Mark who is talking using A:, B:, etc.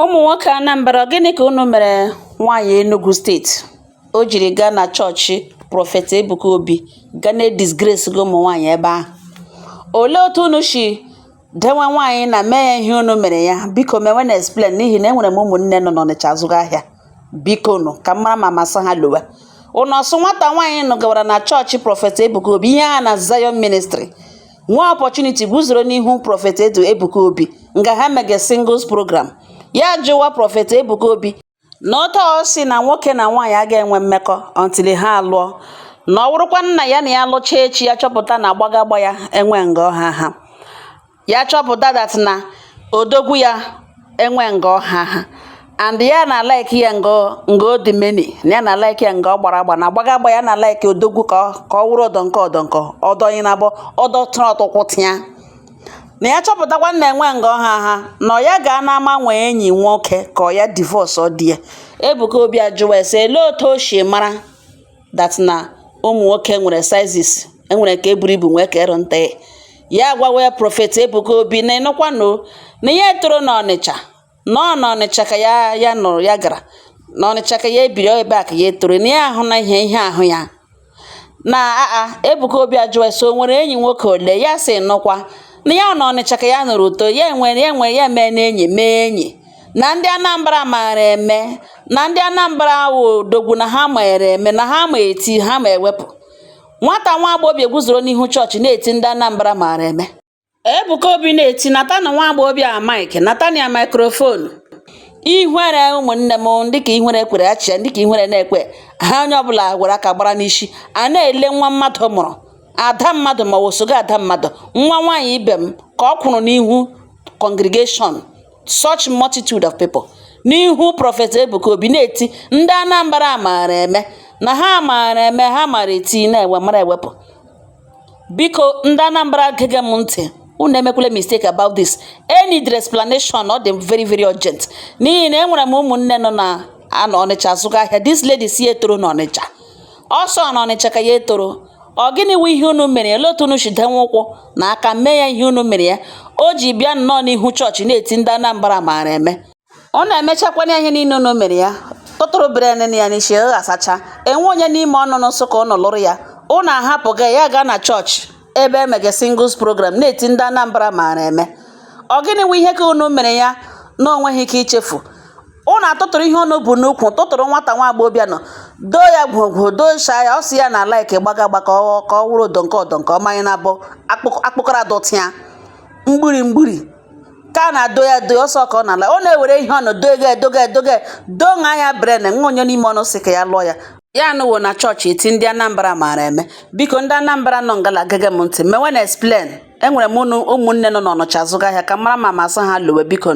A: Ụmụ nwoke Anambra gịnị ka unu mere nwaanyị Enugu steeti o jiri gaa na chọọchị Prọfet Ebuka Obi gaa na-disgrace gị ụmụ nwaanyị ebe ahụ? Olee otu unu si dewe nwaanyị na mee ya ihe unu mere ya? Biko mewe na explain, n'ihi na enwere m ụmụnne nọ n'Ọnịcha azụga ahịa. Biko nụ ka m mara ma masị ha lowe. Unu ọsụ nwata nwaanyị nọ gawara na chọọchị Prọfet Ebuka Obi, ihe ha na Zion Ministry, nwa opportunity guzoro n'ihu Prọfet Ebuka Obi nga ha mege singles program. Ya jụwa Prọfet Ebuka Obi na ọtọ si na nwoke na nwaanyị aga enwe mmekọ until ha alụọ, na ọ wụrụkwa nna ya na ya lụcha echi ya chọpụta na agbagagba ya enwe nga ha ya chọpụta that na odogwu ya enwe nga ha and ya na like ya nga odimeni, na ya na like ya nga ọ gbara agba, na agbagagba ya na like odogwu ka ọ wụrụ ọdọ ị na-abọ ọdọ tụrụ ọtụkwụtịa, na ya chọpụtakwa na enwe nga ha na ọ ya ga na-ama nwee enyi nwoke ka ọ ya divorce ọ dị ya. Ebuka Obi ajụwa ese ele otu o si mara that na ụmụ nwoke nwere sizes, enwere ka eburu ibu nwee ka nta ya gwawe Prọfet Ebuka Obi na ịnụkwanụ na ya toro n'Ọnịcha, nọ n'Ọnịcha ka ya nụrụ ya gara n'Ọnịcha ka ya ebiri ebe a ka ya toro, na ya ahụ na ihe ahụ ya na Ebuka Obi ajụwa ese o nwere enyi nwoke ole, ya sị nụkwa na ya n'Ọnịcha ka ya nụrụ ụtọ ya enwere ya mee n'enyi mee enyi na ndị Anambra maara eme, na ndị Anambra awụ odogwu, na ha maara eme, na ha ma eti ha ma ewepụ. Nwata nwa agbọghọ guzoro n'ihu chọọchị na-eti ndị Anambra maara eme. Ebuka Obi na-eti nata na nwa agbọghọ a mike, nata na ya microphone. Ihwere ụmụnne m ndị ka ihwere kwere ya chia, ndị ka ihwere na-ekwe ha, onye ọbụla gwara aka gbara n'isi a na-ele nwa mmadụ mụrụ, ada mmadụ ma wosogo ada mmadụ, nwa nwaanyị ibe m ka ọ kwụrụ n'ihu congregation, such multitude of people, n'ihu Prọfet Ebuka Obi na-eti ndị Anambra maara eme, na ha maara eme, ha maara eti na-ewe mara ewepụ. Biko ndị Anambra gege m ntị, unu emekwala mistake about this. Any explanation ọ dị very very urgent, n'ihi na enwere m ụmụnne nọ na Ọnịcha azụga ahịa. This lady si etoro n'Ọnịcha, ọsọ n'Ọnịcha ka ya etoro. Ọ gịnị wụ ihe unu mere? Ele otu unu si denwe ụkwụ na aka mee ya ihe unu mere ya? O ji bịa nnọọ n'ihu chọọchị na-eti ndị Anambra maara eme. Ọ na-emechakwana ihe niile unu mere ya, tụtụrụ bere nene ya n'isi asacha, enwe onye n'ime ọnụ Nsụka ụnụ lụrụ ya. Ụnụ ahapụga ya gaa na chọọchị ebe emege singles program na-eti ndị Anambra maara eme. Ọ gịnị wụ ihe ka unu mere ya na onweghị ike ichefu? Ụnụ atụtụrụ ihe unu bụ n'ukwu, tụtụrụ nwata nwa agbọghọ nọ doo ya gwogwo dosa ya, ọ sị ya na like gbagagba ka ọ wụrụ ọdọ nke ọmanye na-abụ akpụkọrọ adọtịa mgbiri ka na-ado ya do ọsọ ka ọ na-ala. Ọ na-ewere ihe ọnụ doge donga ya bren nwa onye n'ime ọnụ sị ka ya lụọ ya anụwo na chọọchị eti ndị Anambra maara eme. Biko ndị Anambra nọ ngala gege m ntị, mewe na explain. Enwere m ụmụnne nọ n'Ọnịcha azụga ahịa ka mara ma masị ha lowe. Biko